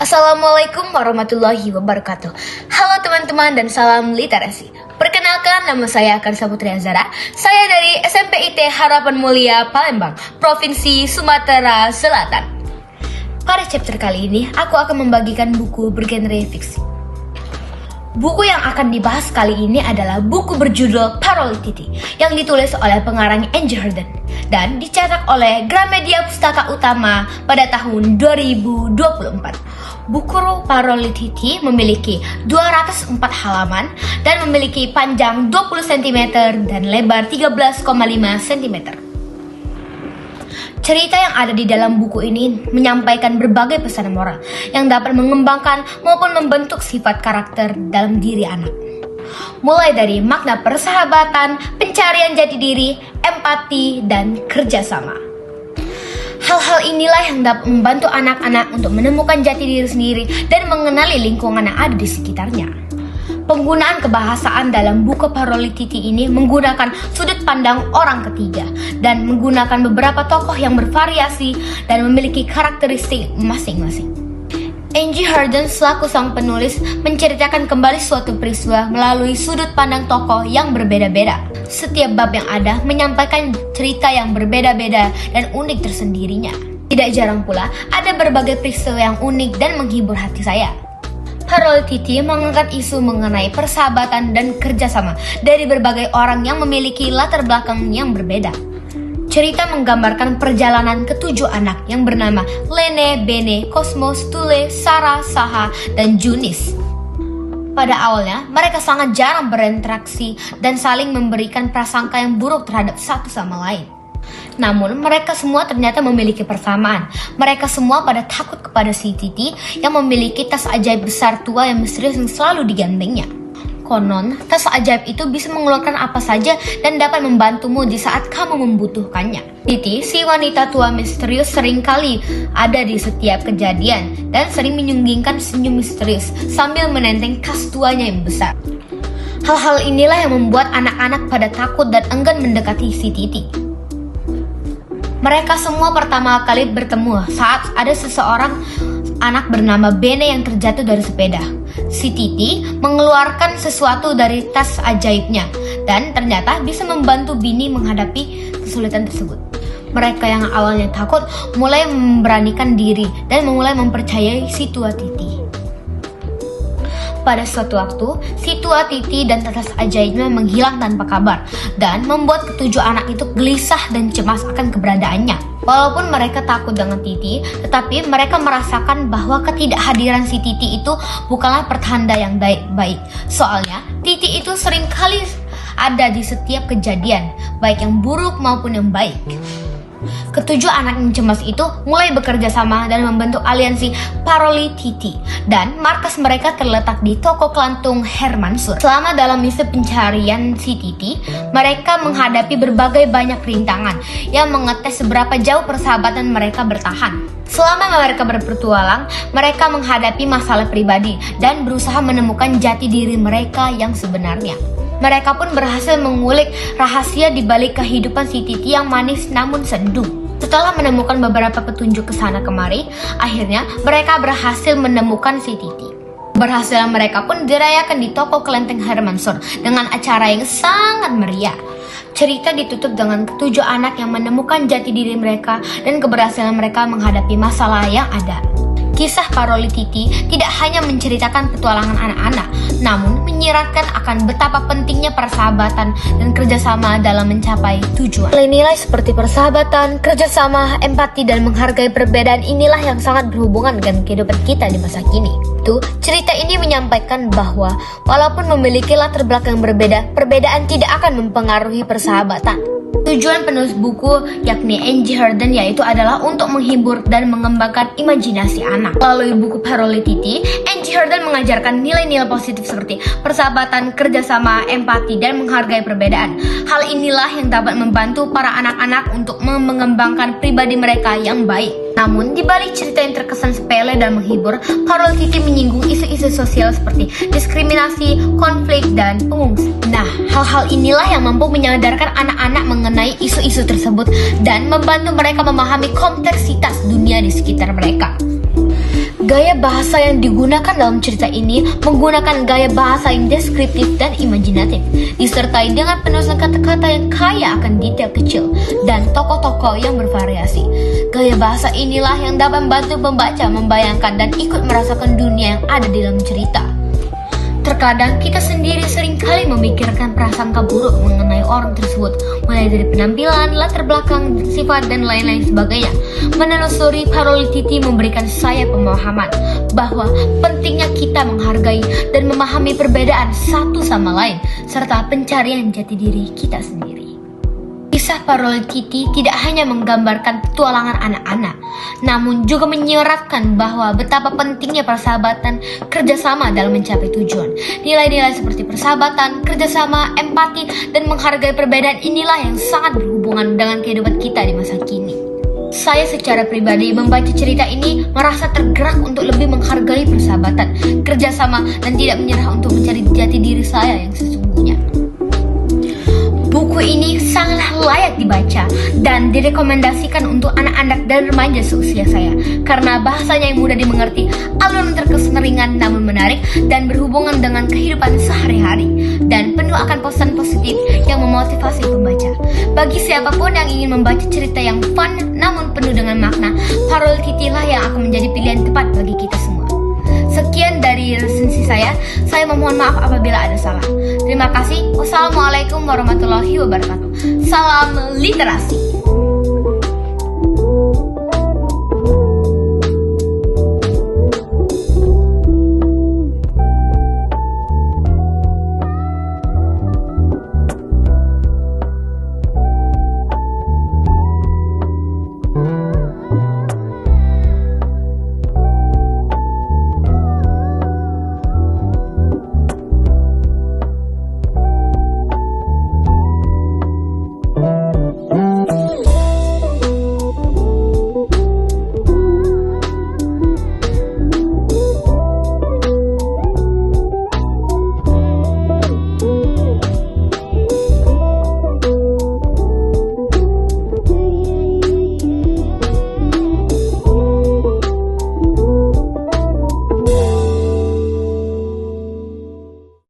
Assalamualaikum warahmatullahi wabarakatuh. Halo teman-teman dan salam literasi. Perkenalkan, nama saya Kansa Putri Azara. Saya dari SMP IT Harapan Mulia Palembang, Provinsi Sumatera Selatan. Pada chapter kali ini, aku akan membagikan buku bergenre fiksi. Buku yang akan dibahas kali ini adalah buku berjudul Parolititi yang ditulis oleh pengarang Angie Harden dan dicetak oleh Gramedia Pustaka Utama pada tahun 2024. Buku Parolititi memiliki 204 halaman dan memiliki panjang 20 cm dan lebar 13,5 cm. Cerita yang ada di dalam buku ini menyampaikan berbagai pesan moral yang dapat mengembangkan maupun membentuk sifat karakter dalam diri anak. Mulai dari makna persahabatan, pencarian jati diri, empati, dan kerjasama. Hal-hal inilah yang dapat membantu anak-anak untuk menemukan jati diri sendiri dan mengenali lingkungan yang ada di sekitarnya. Penggunaan kebahasaan dalam buku Parolititi ini menggunakan sudut pandang orang ketiga dan menggunakan beberapa tokoh yang bervariasi dan memiliki karakteristik masing-masing. Angie Harden selaku sang penulis menceritakan kembali suatu peristiwa melalui sudut pandang tokoh yang berbeda-beda. Setiap bab yang ada menyampaikan cerita yang berbeda-beda dan unik tersendirinya. Tidak jarang pula ada berbagai peristiwa yang unik dan menghibur hati saya. Parolititi mengangkat isu mengenai persahabatan dan kerjasama dari berbagai orang yang memiliki latar belakang yang berbeda. Cerita menggambarkan perjalanan ketujuh anak yang bernama Lene, Bene, Cosmos, Tule, Sarah, Saha, dan Junis. Pada awalnya, mereka sangat jarang berinteraksi dan saling memberikan prasangka yang buruk terhadap satu sama lain. Namun, mereka semua ternyata memiliki persamaan. Mereka semua pada takut kepada si Titi yang memiliki tas ajaib besar tua yang misterius yang selalu digandengnya. Konon, tas ajaib itu bisa mengeluarkan apa saja dan dapat membantumu di saat kamu membutuhkannya. Titi, si wanita tua misterius, seringkali ada di setiap kejadian dan sering menyunggingkan senyum misterius sambil menenteng kas tuanya yang besar. Hal-hal inilah yang membuat anak-anak pada takut dan enggan mendekati si Titi. Mereka semua pertama kali bertemu saat ada seseorang anak bernama Bene yang terjatuh dari sepeda. Si Titi mengeluarkan sesuatu dari tas ajaibnya dan ternyata bisa membantu Bini menghadapi kesulitan tersebut. Mereka yang awalnya takut mulai memberanikan diri dan mulai mempercayai si tua Titi. Pada suatu waktu, si tua Titi dan tas ajaibnya menghilang tanpa kabar dan membuat ketujuh anak itu gelisah dan cemas akan keberadaannya. Walaupun mereka takut dengan Titi, tetapi mereka merasakan bahwa ketidakhadiran si Titi itu bukanlah pertanda yang baik. Soalnya, Titi itu seringkali ada di setiap kejadian, baik yang buruk maupun yang baik. Ketujuh anak yang cemas itu mulai bekerja sama dan membentuk aliansi Parolititi dan markas mereka terletak di toko kelantung Hermansur. Selama dalam misi pencarian si Titi, mereka menghadapi berbagai banyak rintangan yang mengetes seberapa jauh persahabatan mereka bertahan. Selama mereka berpetualang, mereka menghadapi masalah pribadi dan berusaha menemukan jati diri mereka yang sebenarnya. Mereka pun berhasil mengulik rahasia di balik kehidupan si Titi yang manis namun sendu. Setelah menemukan beberapa petunjuk kesana kemari, akhirnya mereka berhasil menemukan si Titi. Keberhasilan mereka pun dirayakan di toko kelenteng Hermansur dengan acara yang sangat meriah. Cerita ditutup dengan ketujuh anak yang menemukan jati diri mereka dan keberhasilan mereka menghadapi masalah yang ada. Kisah Parolititi tidak hanya menceritakan petualangan anak-anak, namun menyiratkan akan betapa pentingnya persahabatan dan kerjasama dalam mencapai tujuan. Nilai-nilai seperti persahabatan, kerjasama, empati, dan menghargai perbedaan inilah yang sangat berhubungan dengan kehidupan kita di masa kini. Cerita ini menyampaikan bahwa walaupun memiliki latar belakang yang berbeda, perbedaan tidak akan mempengaruhi persahabatan. Tujuan penulis buku yakni Angie Harden yaitu adalah untuk menghibur dan mengembangkan imajinasi anak. Melalui buku Parolititi, Angie Harden mengajarkan nilai-nilai positif seperti persahabatan, kerjasama, empati, dan menghargai perbedaan. Hal inilah yang dapat membantu para anak-anak untuk mengembangkan pribadi mereka yang baik. Namun, di balik cerita yang terkesan sepele dan menghibur, Parolititi menyinggung isu-isu sosial seperti diskriminasi, konflik, dan pengungsi. Nah, hal-hal inilah yang mampu menyadarkan anak-anak mengenai isu-isu tersebut dan membantu mereka memahami kompleksitas dunia di sekitar mereka. Gaya bahasa yang digunakan dalam cerita ini menggunakan gaya bahasa yang deskriptif dan imajinatif, disertai dengan penulisan kata-kata yang kaya akan detail kecil dan tokoh-tokoh yang bervariasi. Gaya bahasa inilah yang dapat membantu pembaca membayangkan dan ikut merasakan dunia yang ada di dalam cerita. Terkadang kita sendiri seringkali memikirkan prasangka buruk mengenai orang tersebut, mulai dari penampilan, latar belakang, sifat, dan lain-lain sebagainya. Menelusuri paroli Titi memberikan saya pemahaman bahwa pentingnya kita menghargai dan memahami perbedaan satu sama lain, serta pencarian jati diri kita sendiri. Kisah paroli Titi tidak hanya menggambarkan petualangan anak-anak, namun juga menyiratkan bahwa betapa pentingnya persahabatan, kerjasama dalam mencapai tujuan. Nilai-nilai seperti persahabatan, kerjasama, empati, dan menghargai perbedaan inilah yang sangat berhubungan dengan kehidupan kita di masa kini. Saya secara pribadi membaca cerita ini merasa tergerak untuk lebih menghargai persahabatan, kerjasama, dan tidak menyerah untuk mencari jati diri saya yang sesungguhnya. Buku ini sangatlah layak dibaca dan direkomendasikan untuk anak-anak dan remaja seusia saya karena bahasanya yang mudah dimengerti, alur terkesan ringan namun menarik dan berhubungan dengan kehidupan sehari-hari dan penuh akan pesan positif yang memotivasi pembaca. Bagi siapapun yang ingin membaca cerita yang fun namun penuh dengan makna, Paroli Titi lah yang akan menjadi pilihan tepat bagi kita semua. Sekian dari resensi saya memohon maaf apabila ada salah. Terima kasih. Wassalamualaikum warahmatullahi wabarakatuh. Salam literasi.